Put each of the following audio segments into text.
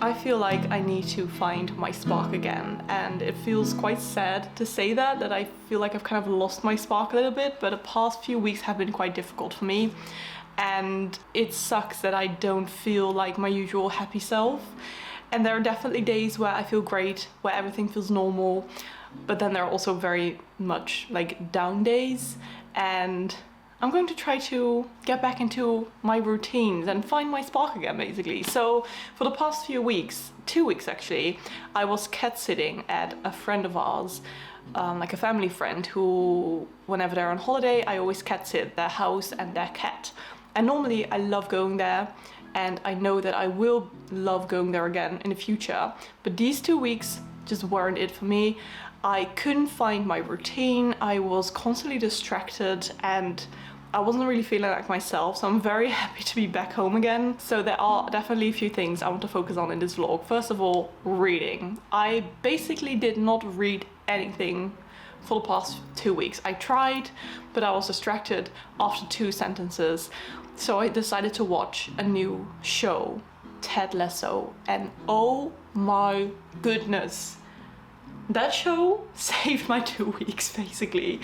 I feel like I need to find my spark again, and it feels quite sad to say that I feel like I've kind of lost my spark a little bit, but the past few weeks have been quite difficult for me, and it sucks that I don't feel like my usual happy self. And there are definitely days where I feel great, where everything feels normal, but then there are also very much like down days, and I'm going to try to get back into my routines and find my spark again, basically. So for the past few weeks, 2 weeks actually, I was cat sitting at a friend of ours, like a family friend who, whenever they're on holiday, I always cat sit their house and their cat. And normally I love going there, and I know that I will love going there again in the future. But these 2 weeks just weren't it for me. I couldn't find my routine, I was constantly distracted, and I wasn't really feeling like myself, so I'm very happy to be back home again. So there are definitely a few things I want to focus on in this vlog. First of all, reading. I basically did not read anything for the past 2 weeks. I tried, but I was distracted after 2 sentences. So I decided to watch a new show, Ted Lasso, and oh my goodness, that show saved my 2 weeks basically.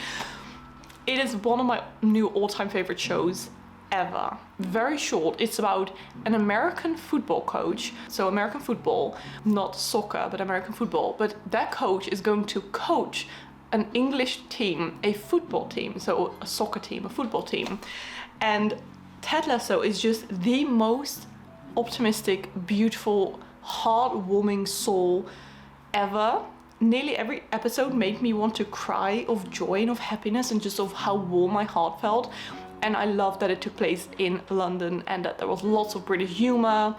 It is one of my new all-time favorite shows ever. Very short. It's about an American football coach. So American football, not soccer, but American football. But that coach is going to coach an English team, a football team. So a soccer team, a football team. And Ted Lasso is just the most optimistic, beautiful, heartwarming soul ever. Nearly every episode made me want to cry of joy and of happiness and just of how warm my heart felt. And I love that it took place in London and that there was lots of British humor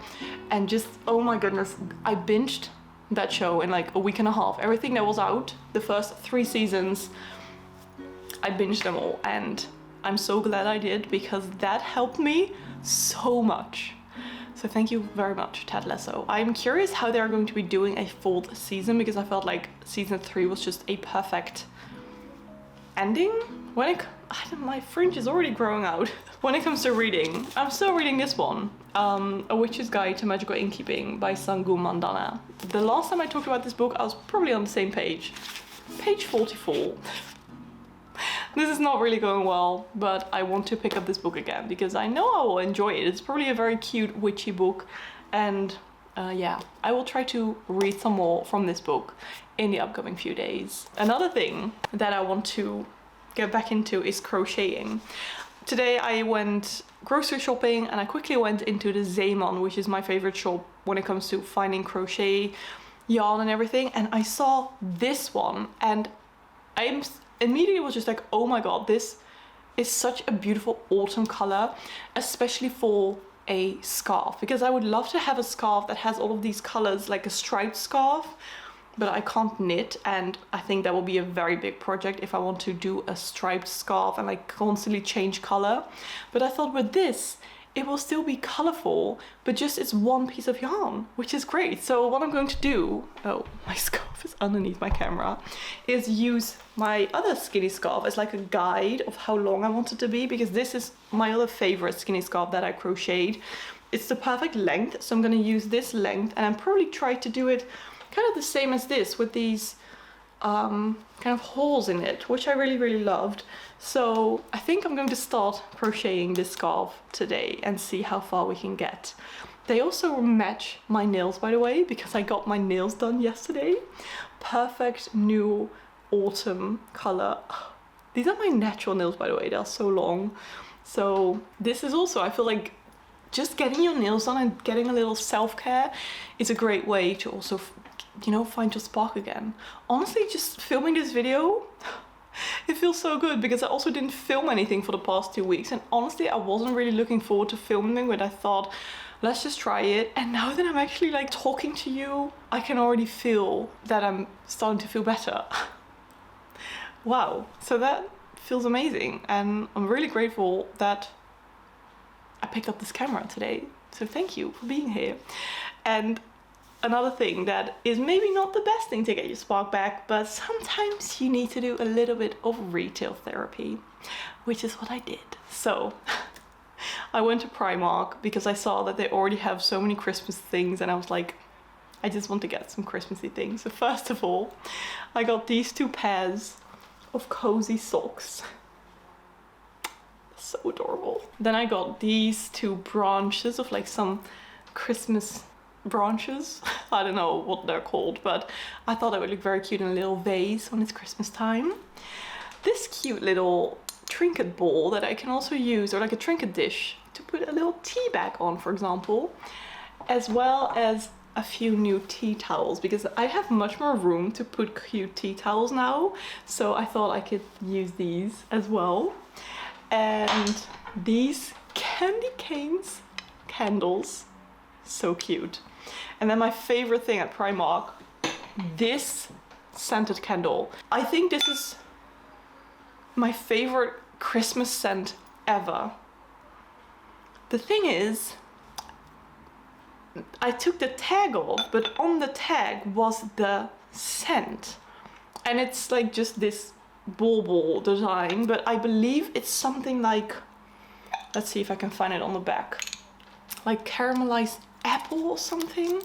and just, oh my goodness, I binged that show in like a week and a half. Everything that was out, the first 3 seasons, I binged them all, and I'm so glad I did because that helped me so much. So thank you very much, Ted Lasso. I'm curious how they're going to be doing a 4th season because I felt like season 3 was just a perfect ending. My fringe is already growing out. When it comes to reading, I'm still reading this one, A Witch's Guide to Magical Innkeeping by Sangu Mandana. The last time I talked about this book, I was probably on the same page. Page 44. This is not really going well, but I want to pick up this book again because I know I will enjoy it. It's probably a very cute witchy book, and yeah, I will try to read some more from this book in the upcoming few days. Another thing that I want to get back into is crocheting. Today I went grocery shopping and I quickly went into the Zeeman, which is my favorite shop when it comes to finding crochet yarn and everything, and I saw this one and I immediately was just like, oh my god, this is such a beautiful autumn color, especially for a scarf, because I would love to have a scarf that has all of these colors, like a striped scarf, but I can't knit, and I think that will be a very big project if I want to do a striped scarf and like constantly change color. But I thought with this, it will still be colorful, but just it's one piece of yarn, which is great. So what I'm going to do, oh, my scarf is underneath my camera, is use my other skinny scarf as like a guide of how long I want it to be, because this is my other favorite skinny scarf that I crocheted. It's the perfect length, so I'm gonna use this length, and I'm probably try to do it kind of the same as this with these kind of holes in it, which I really, really loved. So I think I'm going to start crocheting this scarf today and see how far we can get. They also match my nails, by the way, because I got my nails done yesterday. Perfect new autumn color. These are my natural nails, by the way, they're so long. So this is also, I feel like just getting your nails done and getting a little self-care is a great way to also, you know, find your spark again. Honestly, just filming this video, it feels so good because I also didn't film anything for the past 2 weeks, and honestly I wasn't really looking forward to filming, but I thought let's just try it. And now that I'm actually like talking to you, I can already feel that I'm starting to feel better. Wow, so that feels amazing, and I'm really grateful that I picked up this camera today, so thank you for being here. And another thing that is maybe not the best thing to get your spark back, but sometimes you need to do a little bit of retail therapy, which is what I did. So I went to Primark because I saw that they already have so many Christmas things, and I was like, I just want to get some Christmassy things. So first of all, I got these 2 pairs of cozy socks. So adorable. Then I got these 2 branches of like some Christmas branches. I don't know what they're called, but I thought it would look very cute in a little vase when it's Christmas time. This cute little trinket ball that I can also use, or like a trinket dish, to put a little tea bag on, for example, as well as a few new tea towels, because I have much more room to put cute tea towels now, so I thought I could use these as well. And these candy canes candles, so cute. And then my favorite thing at Primark, this scented candle. I think this is my favorite Christmas scent ever. The thing is, I took the tag off, but on the tag was the scent. And it's like just this bauble design, but I believe it's something like, let's see if I can find it on the back, like caramelized apple or something.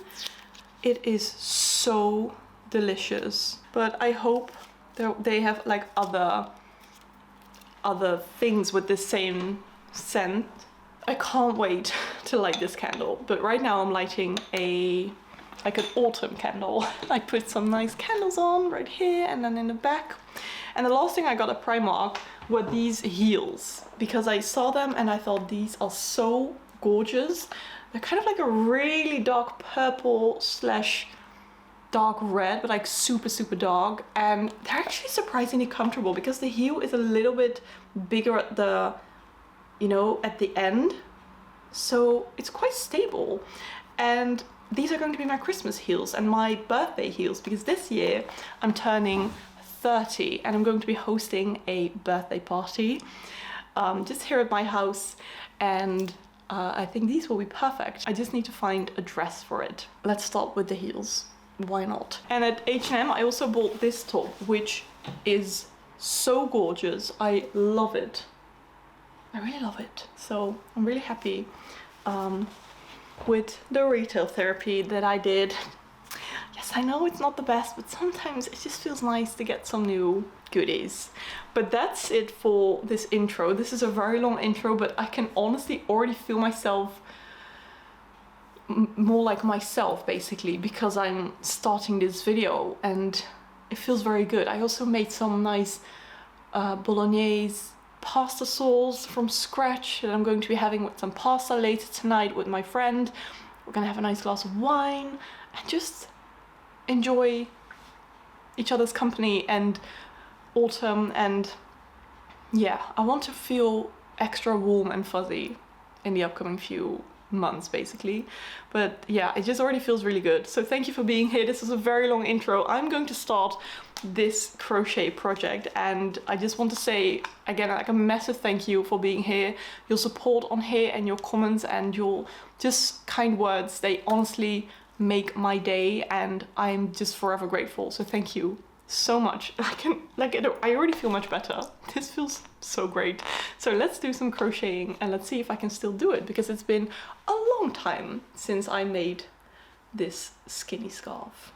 It is so delicious, but I hope they have like other things with the same scent. I can't wait to light this candle, but right now I'm lighting like an autumn candle. I put some nice candles on right here and then in the back. And the last thing I got at Primark were these heels, because I saw them and I thought these are so gorgeous. They're kind of like a really dark purple slash dark red, but like super, super dark. And they're actually surprisingly comfortable because the heel is a little bit bigger at the, you know, at the end. So it's quite stable. And these are going to be my Christmas heels and my birthday heels, because this year I'm turning 30 and I'm going to be hosting a birthday party just here at my house, and I think these will be perfect. I just need to find a dress for it. Let's start with the heels, why not? And at H&M I also bought this top, which is so gorgeous. I love it. I really love it. So I'm really happy with the retail therapy that I did. Yes, I know it's not the best, but sometimes it just feels nice to get some new goodies. But that's it for this intro. This is a very long intro, but I can honestly already feel myself more like myself, basically, because I'm starting this video and it feels very good. I also made some nice bolognese pasta sauce from scratch that I'm going to be having with some pasta later tonight with my friend. We're gonna have a nice glass of wine and just enjoy each other's company and autumn. And yeah, I want to feel extra warm and fuzzy in the upcoming few months, basically. But yeah, it just already feels really good. So thank you for being here. This is a very long intro. I'm going to start this crochet project, and I just want to say again, like, a massive thank you for being here. Your support on here and your comments and your just kind words, they honestly make my day, and I'm just forever grateful. So thank you so much. I already feel much better. This feels so great. So let's do some crocheting and let's see if I can still do it, because it's been a long time since I made this skinny scarf.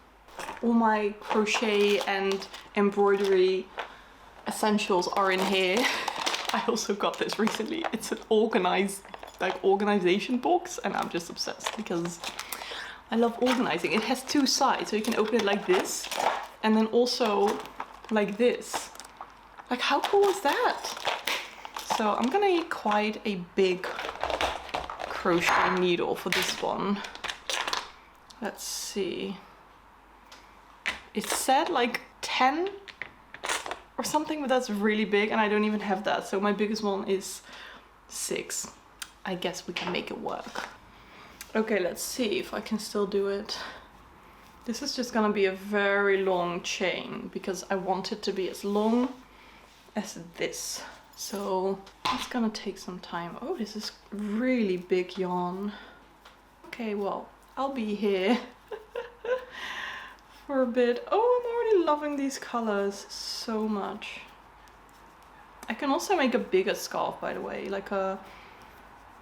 All my crochet and embroidery essentials are in here. I also got this recently. It's an organization box, and I'm just obsessed because I love organizing. It has two sides, so you can open it like this and then also like this. Like, how cool is that? So I'm gonna need quite a big crochet needle for this one. Let's see. It said like 10 or something, but that's really big and I don't even have that. So my biggest one is 6. I guess we can make it work. Okay, let's see if I can still do it. This is just gonna be a very long chain because I want it to be as long as this. So it's gonna take some time. Oh, this is really big yarn. Okay, well, I'll be here for a bit. Oh, I'm already loving these colors so much. I can also make a bigger scarf, by the way, like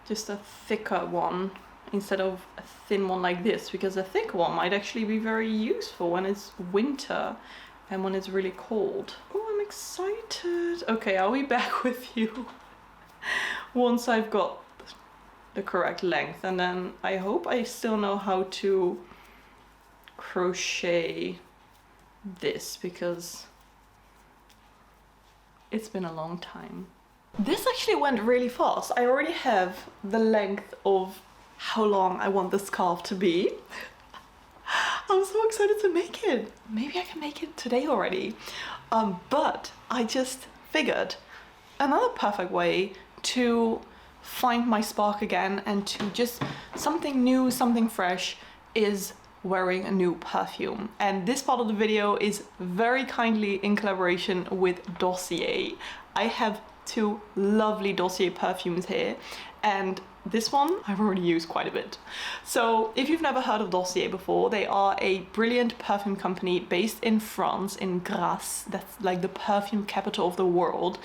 just a thicker one instead of a thin one like this, because a thick one might actually be very useful when it's winter and when it's really cold. Oh, I'm excited. Okay, I'll be back with you once I've got the correct length, and then I hope I still know how to crochet this, because it's been a long time. This actually went really fast. I already have the length of how long I want the scarf to be. I'm so excited to make it. Maybe I can make it today already. But I just figured another perfect way to find my spark again and to just something new, something fresh, is wearing a new perfume. And this part of the video is very kindly in collaboration with Dossier. I have two lovely Dossier perfumes here, and this one I've already used quite a bit. So if you've never heard of Dossier before, they are a brilliant perfume company based in France, in Grasse. That's like the perfume capital of the world.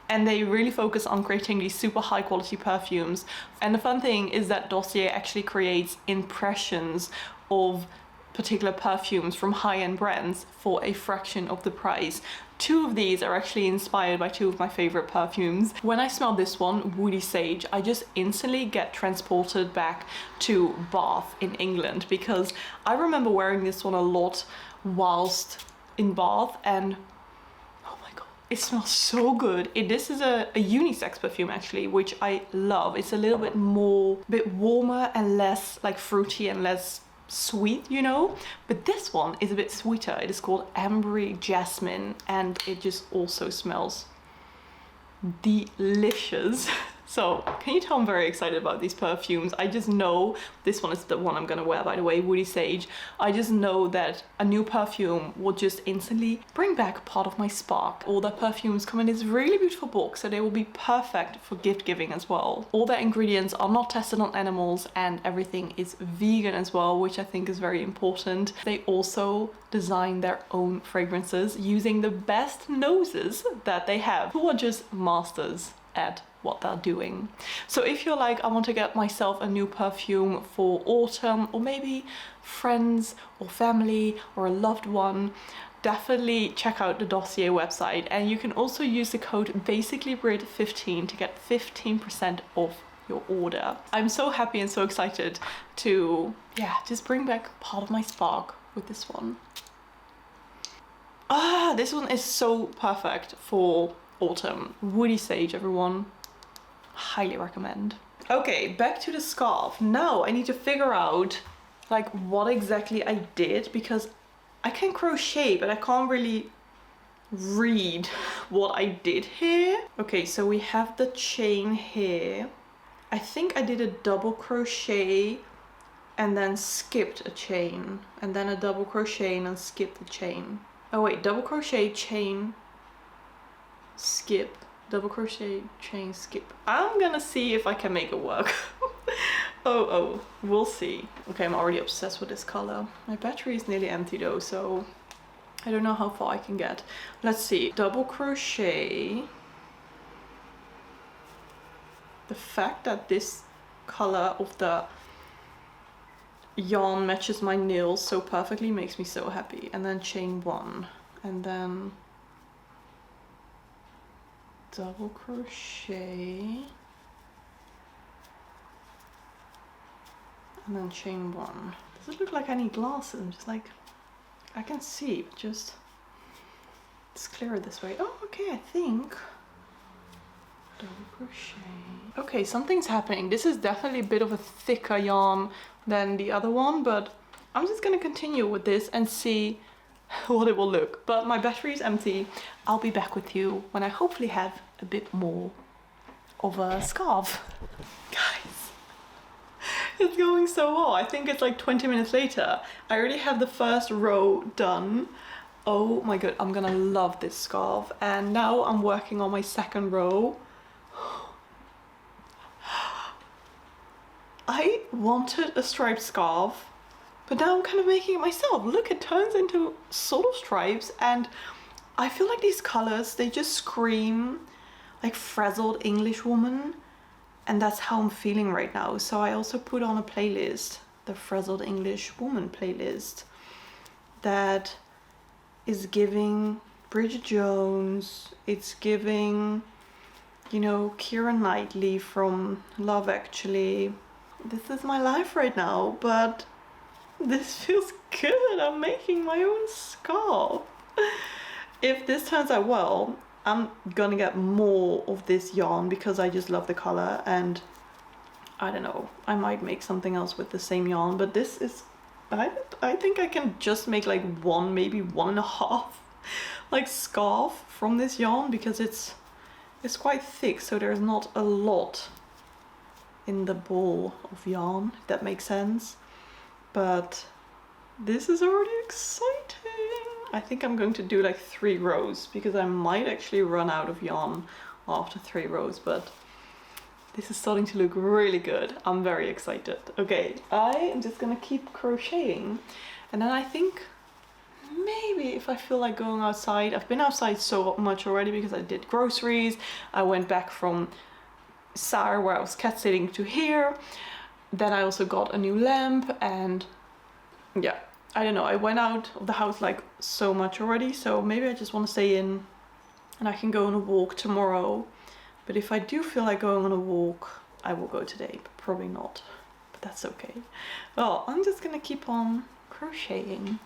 And they really focus on creating these super high quality perfumes. And the fun thing is that Dossier actually creates impressions of particular perfumes from high-end brands for a fraction of the price. Two of these are actually inspired by two of my favorite perfumes. When I smell this one, Woody Sage, I just instantly get transported back to Bath in England, because I remember wearing this one a lot whilst in Bath, and oh my god, it smells so good. This is a unisex perfume actually, which I love. It's a little bit more, a bit warmer and less like fruity and less sweet, you know, but this one is a bit sweeter. It is called Ambery Jasmine, and it just also smells delicious. So can you tell I'm very excited about these perfumes? I just know this one is the one I'm gonna wear, by the way, Woody Sage. I just know that a new perfume will just instantly bring back part of my spark. All their perfumes come in this really beautiful box, so they will be perfect for gift giving as well. All their ingredients are not tested on animals, and everything is vegan as well, which I think is very important. They also design their own fragrances using the best noses that they have, who are just masters at what they're doing. So if you're like, I want to get myself a new perfume for autumn, or maybe friends or family or a loved one, definitely check out the Dossier website. And you can also use the code BasicallyBrit15 to get 15% off your order. I'm so happy and so excited to, yeah, just bring back part of my spark with this one. Ah, this one is so perfect for autumn. Woody Sage, everyone. Highly recommend. Okay, back to the scarf. Now I need to figure out like what exactly I did, because I can crochet but I can't really read what I did here. Okay, so we have the chain here. I think I did a double crochet and then skipped a chain, and then a double crochet and then skipped the chain. Oh wait, double crochet, chain, skip, double crochet, chain, skip. I'm gonna see if I can make it work. oh, we'll see. Okay, I'm already obsessed with this color. My battery is nearly empty though, so I don't know how far I can get. Let's see, double crochet. The fact that this color of the yarn matches my nails so perfectly makes me so happy. And then chain one, and then double crochet, and then chain one. Does it look like I need glasses? I'm just like, I can see, but just it's clearer this way. Oh, okay, I think double crochet. Okay, something's happening. This is definitely a bit of a thicker yarn than the other one, but I'm just gonna continue with this and see what it will look. But my battery is empty. I'll be back with you when I hopefully have a bit more of a scarf. Guys, it's going so well. I think it's like 20 minutes later. I already have the first row done. Oh my god, I'm gonna love this scarf. And now I'm working on my second row. I wanted a striped scarf, but now I'm kind of making it myself. Look, it turns into sort of stripes, and I feel like these colors, they just scream like frazzled English woman. And that's how I'm feeling right now. So I also put on a playlist, the Frazzled English Woman playlist, that is giving Bridget Jones, it's giving, you know, Keira Knightley from Love Actually. This is my life right now, but this feels good. I'm making my own scarf. If this turns out well, I'm gonna get more of this yarn because I just love the color, and I don't know, I might make something else with the same yarn, but this is, I think I can just make like one, maybe 1.5 like scarf from this yarn, because it's quite thick, so there's not a lot in the ball of yarn, if that makes sense. But this is already exciting. I think I'm going to do like 3 rows, because I might actually run out of yarn after 3 rows, but this is starting to look really good. I'm very excited. Okay, I am just gonna keep crocheting, and then I think maybe if I feel like going outside, I've been outside so much already because I did groceries, I went back from Sara where I was cat sitting to here, then I also got a new lamp, and yeah, I don't know, I went out of the house like so much already, so maybe I just want to stay in and I can go on a walk tomorrow. But if I do feel like going on a walk, I will go today, but probably not, but that's okay. Well, I'm just gonna keep on crocheting.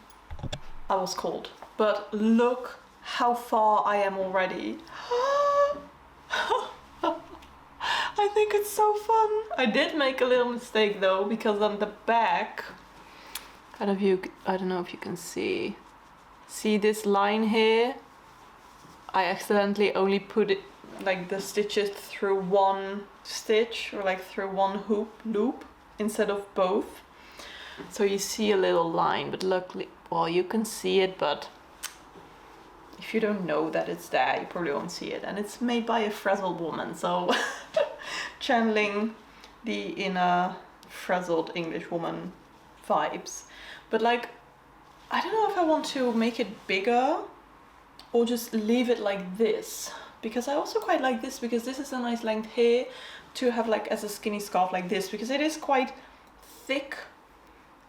I was cold, but look how far I am already. I think it's so fun. I did make a little mistake though, because on the back, I don't know if you can see this line here? I accidentally only put it like the stitches through one stitch, or like through one loop instead of both. So you see a little line, but luckily, well, you can see it, but if you don't know that it's there, you probably won't see it. And it's made by a frazzled woman, so channeling the inner frazzled English woman vibes. But like, I don't know if I want to make it bigger or just leave it like this, because I also quite like this, because this is a nice length here to have like as a skinny scarf like this, because it is quite thick,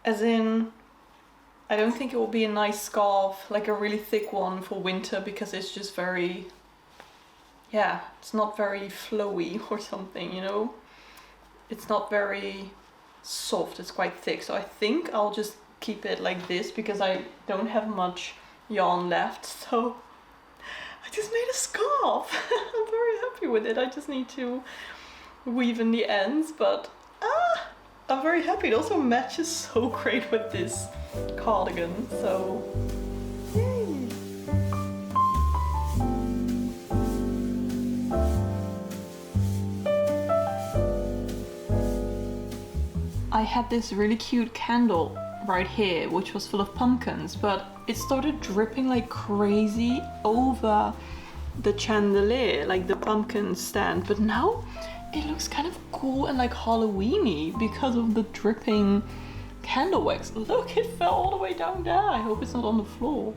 as in I don't think it will be a nice scarf, like a really thick one for winter, because it's just very, yeah, it's not very flowy or something, you know? It's not very soft, it's quite thick. So I think I'll just keep it like this, because I don't have much yarn left. So I just made a scarf. I'm very happy with it. I just need to weave in the ends, but I'm very happy. It also matches so great with this cardigan, so yay! I had this really cute candle right here, which was full of pumpkins, but it started dripping like crazy over the chandelier, like the pumpkin stand. But now it looks kind of cool and like Halloween-y because of the dripping candle wax. Look, it fell all the way down there. I hope it's not on the floor.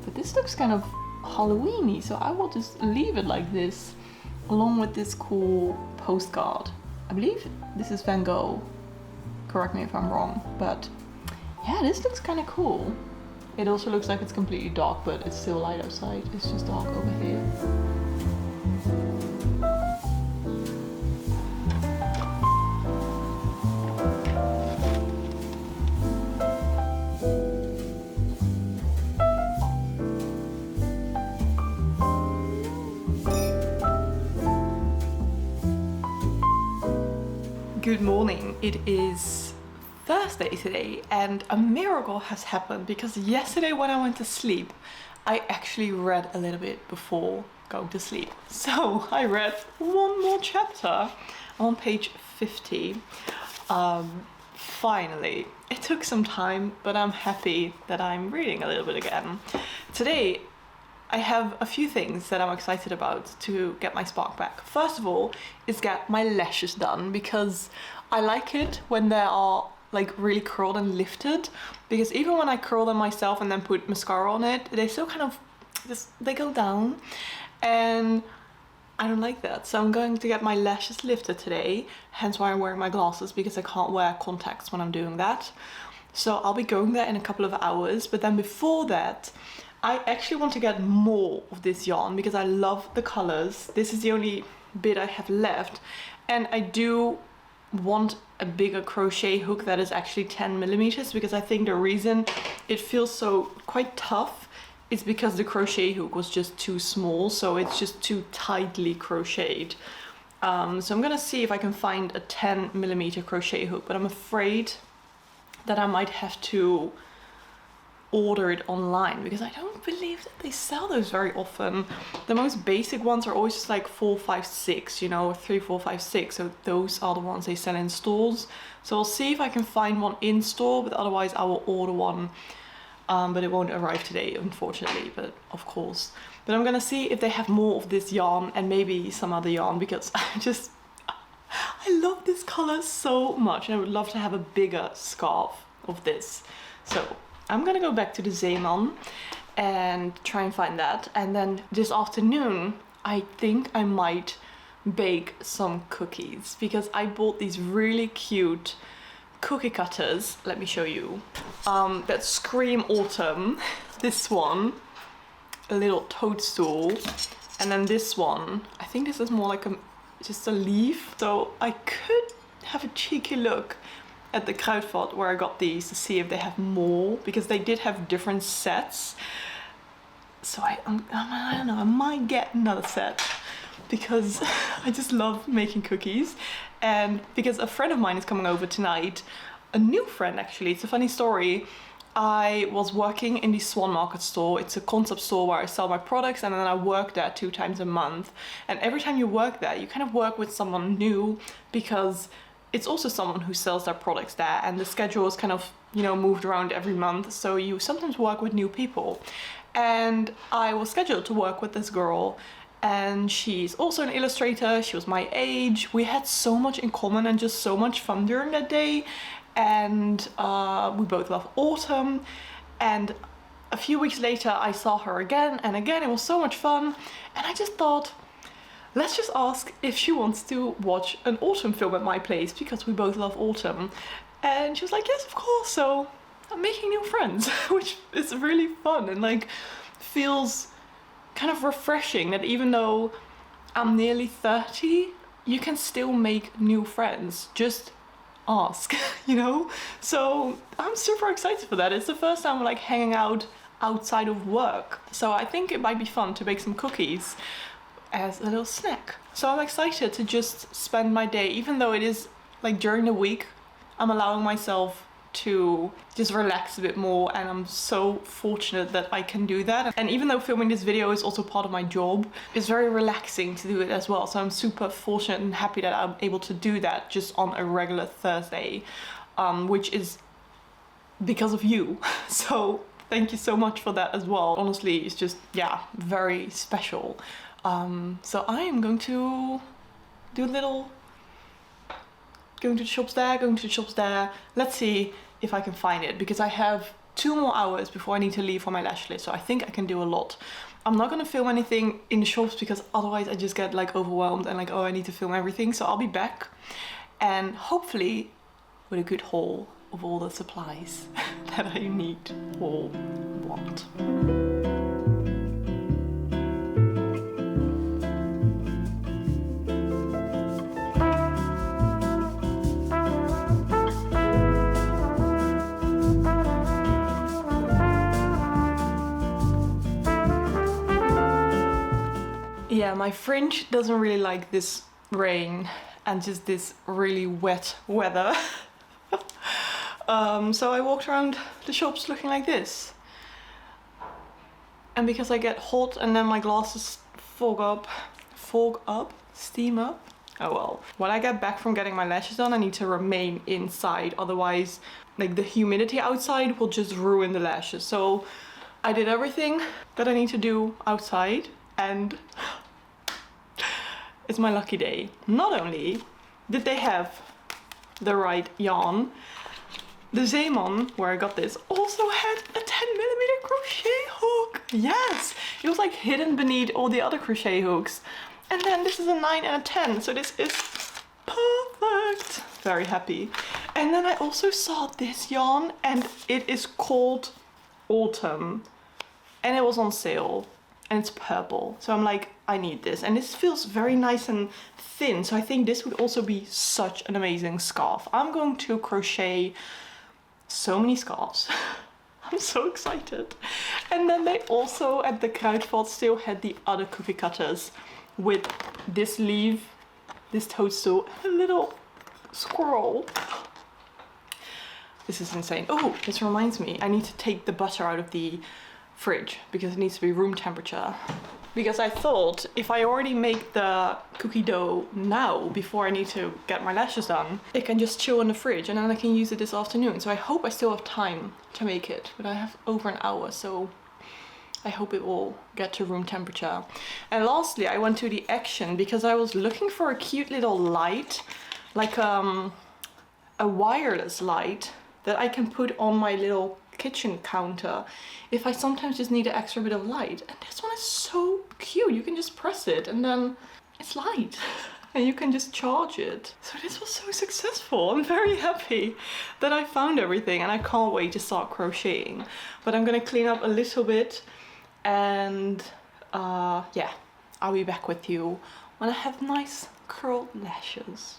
But this looks kind of Halloween-y, so I will just leave it like this, along with this cool postcard. I believe this is Van Gogh. Correct me if I'm wrong, but yeah, this looks kind of cool. It also looks like it's completely dark, but it's still light outside. It's just dark over here. Good morning. It is Thursday today, and a miracle has happened, because yesterday when I went to sleep, I actually read a little bit before going to sleep. So I read one more chapter on page 50. Finally. It took some time, but I'm happy that I'm reading a little bit again. Today I have a few things that I'm excited about to get my spark back. First of all is get my lashes done, because I like it when they are like really curled and lifted, because even when I curl them myself and then put mascara on it, they still kind of just, they go down, and I don't like that. So I'm going to get my lashes lifted today, hence why I'm wearing my glasses, because I can't wear contacts when I'm doing that. So I'll be going there in a couple of hours, but then before that, I actually want to get more of this yarn because I love the colors. This is the only bit I have left, and I do want a bigger crochet hook that is actually 10 millimeters, because I think the reason it feels so quite tough is because the crochet hook was just too small, so it's just too tightly crocheted. So I'm gonna see if I can find a 10 millimeter crochet hook, but I'm afraid that I might have to order it online because I don't believe that they sell those very often. The most basic ones are always just like 4, 5, 6, you know, 3, 4, 5, 6. So those are the ones they sell in stores. So I'll see if I can find one in store, but otherwise I will order one. But it won't arrive today, unfortunately, but of course. But I'm gonna see if they have more of this yarn and maybe some other yarn, because I love this color so much, and I would love to have a bigger scarf of this. So I'm gonna go back to the Zeeman and try and find that. And then this afternoon, I think I might bake some cookies, because I bought these really cute cookie cutters. Let me show you. That scream autumn. This one, a little toadstool, and then this one, I think this is more like just a leaf. So I could have a cheeky look at the Kruidvat where I got these to see if they have more, because they did have different sets. So I don't know, I might get another set, because I just love making cookies. And because a friend of mine is coming over tonight, a new friend actually. It's a funny story. I was working in the Swan Market store. It's a concept store where I sell my products, and then I work there 2 times a month. And every time you work there, you kind of work with someone new, because it's also someone who sells their products there, and the schedule is kind of, you know, moved around every month. So you sometimes work with new people. And I was scheduled to work with this girl, and she's also an illustrator. She was my age. We had so much in common and just so much fun during that day. And we both love autumn. And a few weeks later, I saw her again and again. It was so much fun. And I just thought, let's just ask if she wants to watch an autumn film at my place, because we both love autumn. And she was like, yes, of course. So I'm making new friends, which is really fun and like feels kind of refreshing that even though I'm nearly 30, you can still make new friends. Just ask, you know? So I'm super excited for that. It's the first time we're like hanging out outside of work. So I think it might be fun to bake some cookies as a little snack. So I'm excited to just spend my day, even though it is like during the week, I'm allowing myself to just relax a bit more, and I'm so fortunate that I can do that. And even though filming this video is also part of my job, it's very relaxing to do it as well. So I'm super fortunate and happy that I'm able to do that just on a regular Thursday, which is because of you. So thank you so much for that as well. Honestly, it's just, yeah, very special. So I am going to do a little going to the shops there, going to the shops there. Let's see if I can find it, because I have 2 more hours before I need to leave for my lash list, so I think I can do a lot. I'm not gonna film anything in the shops because otherwise I just get like overwhelmed and like, oh, I need to film everything. So I'll be back, and hopefully with a good haul of all the supplies that I need or want. Yeah, my fringe doesn't really like this rain and just this really wet weather. So I walked around the shops looking like this. And because I get hot and then my glasses steam up. Oh well. When I get back from getting my lashes done, I need to remain inside. Otherwise, like the humidity outside will just ruin the lashes. So I did everything that I need to do outside, and it's my lucky day. Not only did they have the right yarn, the Zeeman, where I got this, also had a 10mm crochet hook. Yes, it was like hidden beneath all the other crochet hooks. And then this is a 9 and a 10, so this is perfect. Very happy. And then I also saw this yarn, and it is called Autumn, and it was on sale, and it's purple. So I'm like, I need this, and this feels very nice and thin, so I think this would also be such an amazing scarf. I'm going to crochet so many scarves. I'm so excited. And then they also at the Kruidvat still had the other cookie cutters with this leaf, this toadstool, a little squirrel. This is insane. Oh, this reminds me, I need to take the butter out of the fridge because it needs to be room temperature. Because I thought if I already make the cookie dough now before I need to get my lashes done, it can just chill in the fridge and then I can use it this afternoon. So I hope I still have time to make it, but I have over an hour, so I hope it will get to room temperature. And lastly, I went to the Action because I was looking for a cute little light, like a wireless light that I can put on my little kitchen counter if I sometimes just need an extra bit of light. And this one is so cute. You can just press it and then it's light and you can just charge it. So this was so successful. I'm very happy that I found everything and I can't wait to start crocheting. But I'm gonna clean up a little bit and yeah, I'll be back with you when I have nice curled lashes.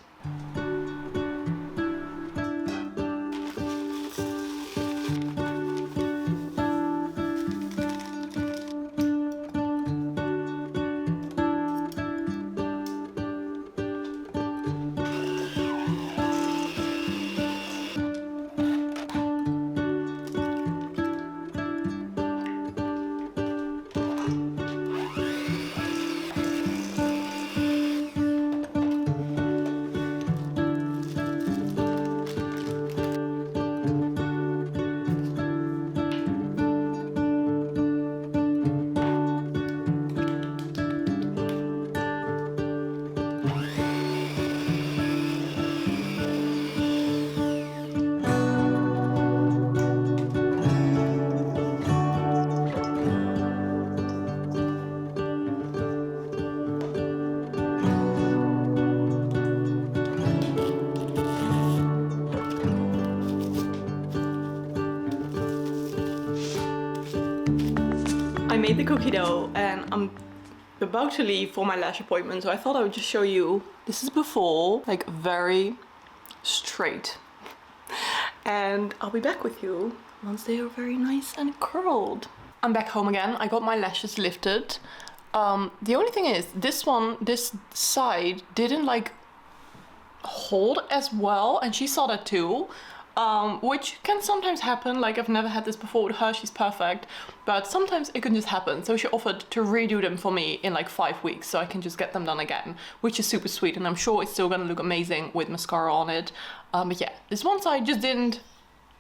I made the cookie dough and I'm about to leave for my lash appointment, so I thought I would just show you. This is before, like very straight. And I'll be back with you once they are very nice and curled. I'm back home again. I got my lashes lifted. The only thing is, this side didn't like hold as well, and she saw that too. Which can sometimes happen. Like, I've never had this before with her, she's perfect, but sometimes it can just happen. So she offered to redo them for me in like 5 weeks so I can just get them done again, which is super sweet, and I'm sure it's still gonna look amazing with mascara on it. But yeah, this one side just didn't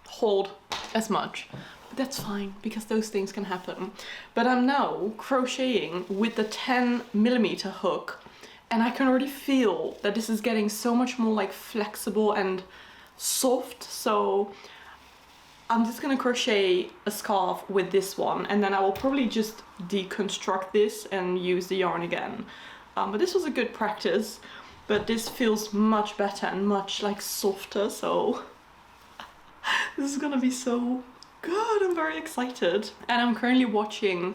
hold as much, but that's fine because those things can happen. But I'm now crocheting with the 10mm hook, and I can already feel that this is getting so much more like flexible and soft. So I'm just gonna crochet a scarf with this one, and then I will probably just deconstruct this and use the yarn again. But this was a good practice, but this feels much better and much like softer, so this is gonna be so good. I'm very excited. And I'm currently watching,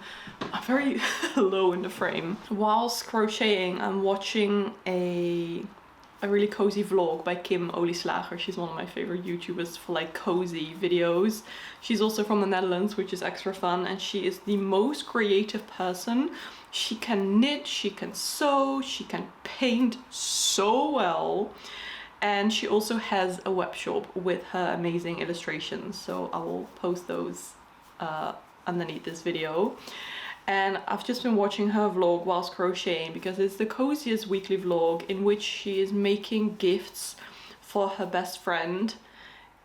I'm very low in the frame. Whilst crocheting, I'm watching a really cozy vlog by Kim Olieslager. She's one of my favorite YouTubers for like cozy videos. She's also from the Netherlands, which is extra fun, and she is the most creative person. She can knit, she can sew, she can paint so well, and she also has a web shop with her amazing illustrations, so I will post those underneath this video. And I've just been watching her vlog whilst crocheting because it's the coziest weekly vlog in which she is making gifts for her best friend,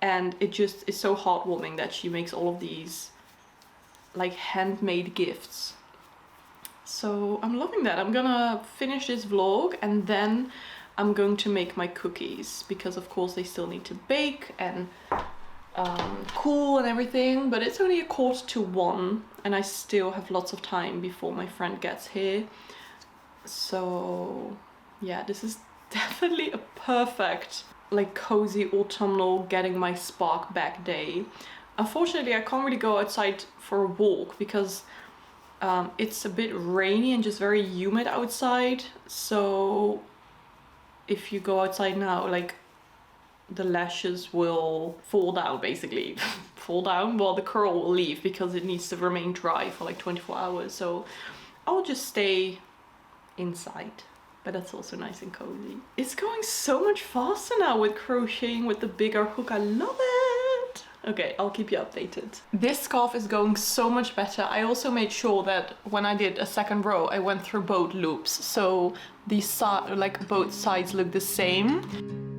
and it just is so heartwarming that she makes all of these like handmade gifts. So I'm loving that. I'm gonna finish this vlog and then I'm going to make my cookies because of course they still need to bake and cool and everything, but it's only 1:45 and I still have lots of time before my friend gets here. So yeah, this is definitely a perfect, like, cozy autumnal getting my spark back day. Unfortunately, I can't really go outside for a walk because it's a bit rainy and just very humid outside. So if you go outside now, like, the lashes will fall down, basically. Fall down? Well, the curl will leave because it needs to remain dry for like 24 hours. So I'll just stay inside. But that's also nice and cozy. It's going so much faster now with crocheting with the bigger hook. I love it. Okay, I'll keep you updated. This scarf is going so much better. I also made sure that when I did a second row, I went through both loops. So these like both sides look the same.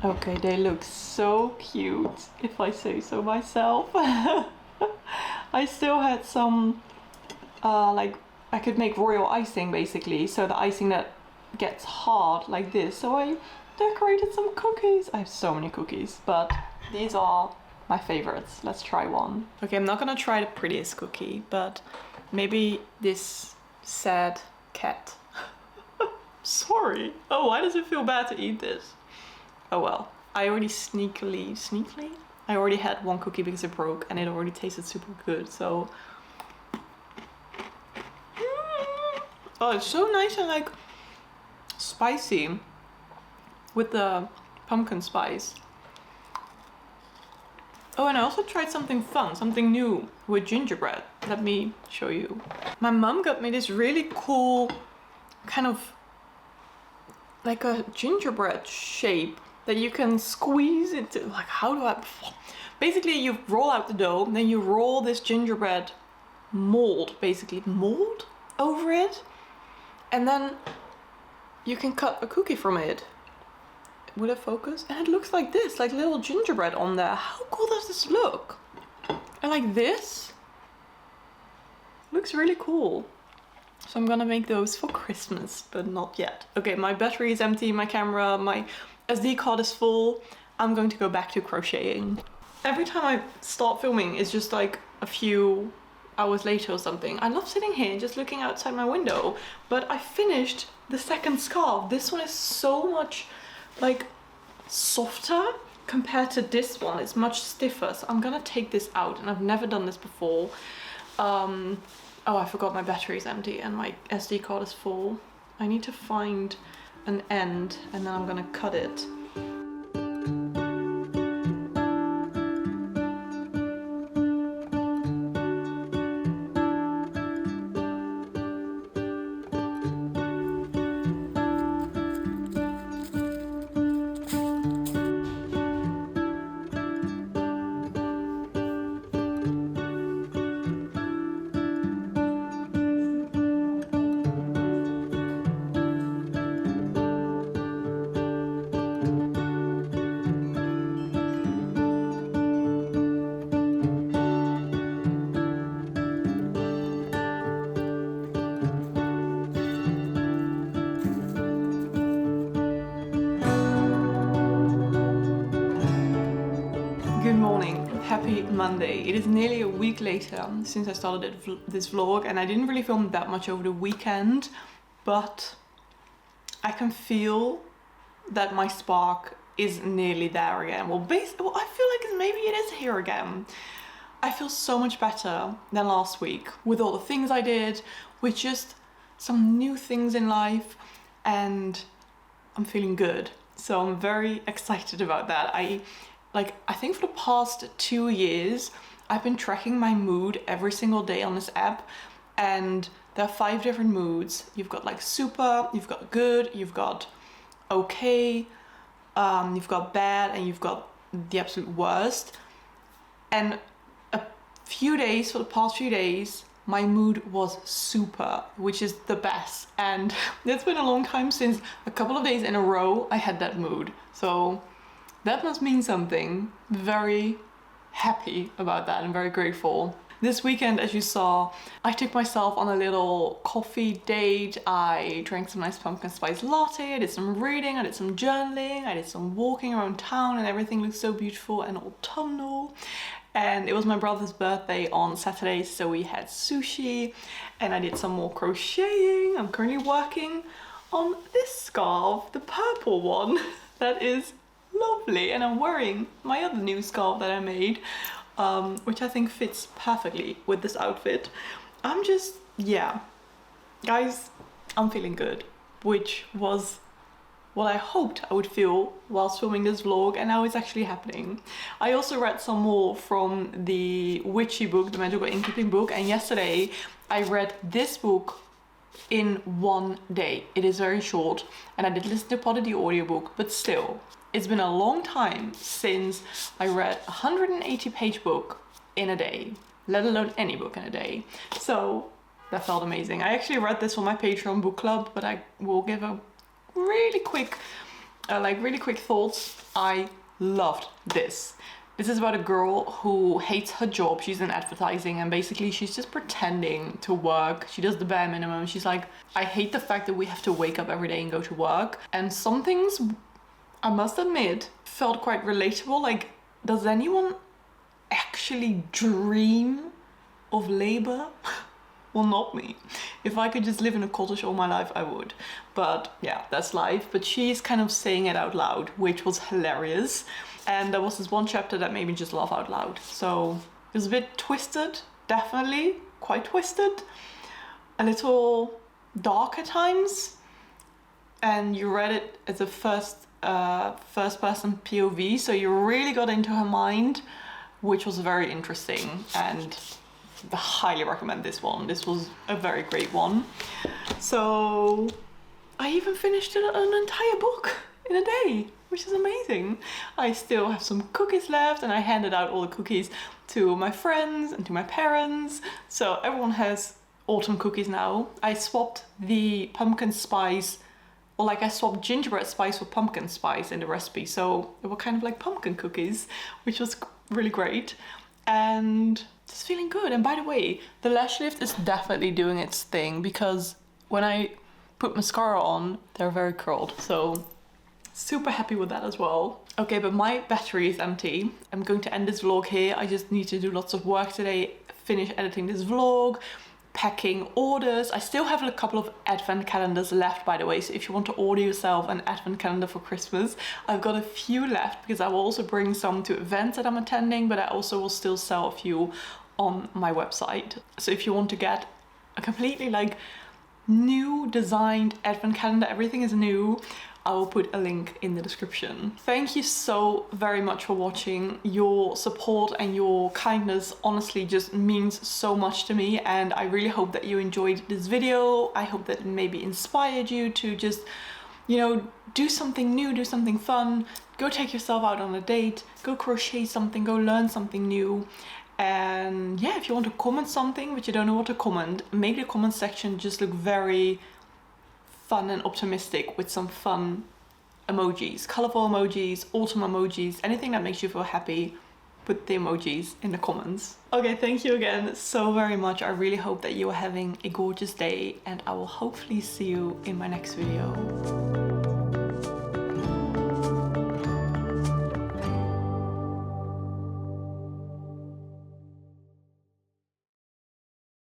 Okay, they look so cute, if I say so myself. I still had some, like, I could make royal icing basically, so the icing that gets hard like this. So I decorated some cookies. I have so many cookies, but these are my favorites. Let's try one. Okay, I'm not gonna try the prettiest cookie, but maybe this sad cat. Sorry. Oh, why does it feel bad to eat this? Oh well, I already sneakily, I already had one cookie because it broke and it already tasted super good, so. Oh, it's so nice and like spicy with the pumpkin spice. Oh, and I also tried something fun, something new with gingerbread. Let me show you. My mum got me this really cool kind of like a gingerbread shape that you can squeeze into, like, how do I, basically you roll out the dough, then you roll this gingerbread mold, basically mold over it, and then you can cut a cookie from it. Will it focus? And it looks like this, like little gingerbread on there. How cool does this look? And like this, looks really cool. So I'm gonna make those for Christmas, but not yet. Okay, my battery is empty, my camera, my SD card is full. I'm going to go back to crocheting. Every time I start filming, it's just like a few hours later or something. I love sitting here just looking outside my window, but I finished the second scarf. This one is so much like softer compared to this one. It's much stiffer, so I'm gonna take this out, and I've never done this before. Oh, I forgot my battery is empty and my SD card is full. I need to find an end and then I'm gonna cut it. Happy Monday. It is nearly a week later since I started this vlog, and I didn't really film that much over the weekend, but I can feel that my spark is nearly there again. Well, I feel like maybe it is here again. I feel so much better than last week with all the things I did, with just some new things in life, and I'm feeling good. So I'm very excited about that. I think for the past 2 years, I've been tracking my mood every single day on this app, and there are 5 different moods. You've got like super, you've got good, you've got okay, you've got bad, and you've got the absolute worst. And for the past few days, my mood was super, which is the best. And it's been a long time since a couple of days in a row I had that mood. So that must mean something. Very happy about that and very grateful. This weekend, as you saw, I took myself on a little coffee date. I drank some nice pumpkin spice latte, I did some reading, I did some journaling, I did some walking around town, and everything looked so beautiful and autumnal. And it was my brother's birthday on Saturday, so we had sushi and I did some more crocheting. I'm currently working on this scarf, the purple one. That is lovely, and I'm wearing my other new scarf that I made, which I think fits perfectly with this outfit. I'm just, yeah, guys, I'm feeling good, which was what I hoped I would feel whilst filming this vlog, and now it's actually happening. I also read some more from the witchy book, the magical innkeeping book, and yesterday I read this book in one day. It is very short, and I did listen to part of the audiobook, but still, it's been a long time since I read a 180-page book in a day, let alone any book in a day. So that felt amazing. I actually read this for my Patreon book club, but I will give a really quick thoughts. I loved this. This is about a girl who hates her job. She's in advertising, and basically she's just pretending to work. She does the bare minimum. She's like, I hate the fact that we have to wake up every day and go to work. And some things, I must admit, felt quite relatable. Like, does anyone actually dream of labor? Well, not me. If I could just live in a cottage all my life, I would. But yeah, that's life. But she's kind of saying it out loud, which was hilarious. And there was this one chapter that made me just laugh out loud. So it was a bit twisted, definitely, quite twisted. A little dark at times. And you read it as a first person POV, so you really got into her mind, which was very interesting, and I highly recommend this one. This was a very great one. So I even finished an entire book in a day, which is amazing. I still have some cookies left, and I handed out all the cookies to my friends and to my parents. So everyone has autumn cookies now. I swapped the pumpkin spice, or like I swapped gingerbread spice for pumpkin spice in the recipe. So they were kind of like pumpkin cookies, which was really great. And just feeling good. And by the way, the lash lift is definitely doing its thing, because when I put mascara on, they're very curled. So super happy with that as well. Okay, but my battery is empty. I'm going to end this vlog here. I just need to do lots of work today, finish editing this vlog, packing orders. I still have a couple of advent calendars left, by the way, so if you want to order yourself an advent calendar for Christmas, I've got a few left, because I will also bring some to events that I'm attending, but I also will still sell a few on my website. So if you want to get a completely like new designed advent calendar, everything is new, I will put a link in the description. Thank you so very much for watching. Your support and your kindness honestly just means so much to me, and I really hope that you enjoyed this video. I hope that it maybe inspired you to just, you know, do something new, do something fun, go take yourself out on a date, go crochet something, go learn something new. And yeah, if you want to comment something but you don't know what to comment, make the comment section just look very fun and optimistic with some fun emojis, colorful emojis, autumn emojis, anything that makes you feel happy. Put the emojis in the comments. Okay, thank you again so very much. I really hope that you are having a gorgeous day, and I will hopefully see you in my next video.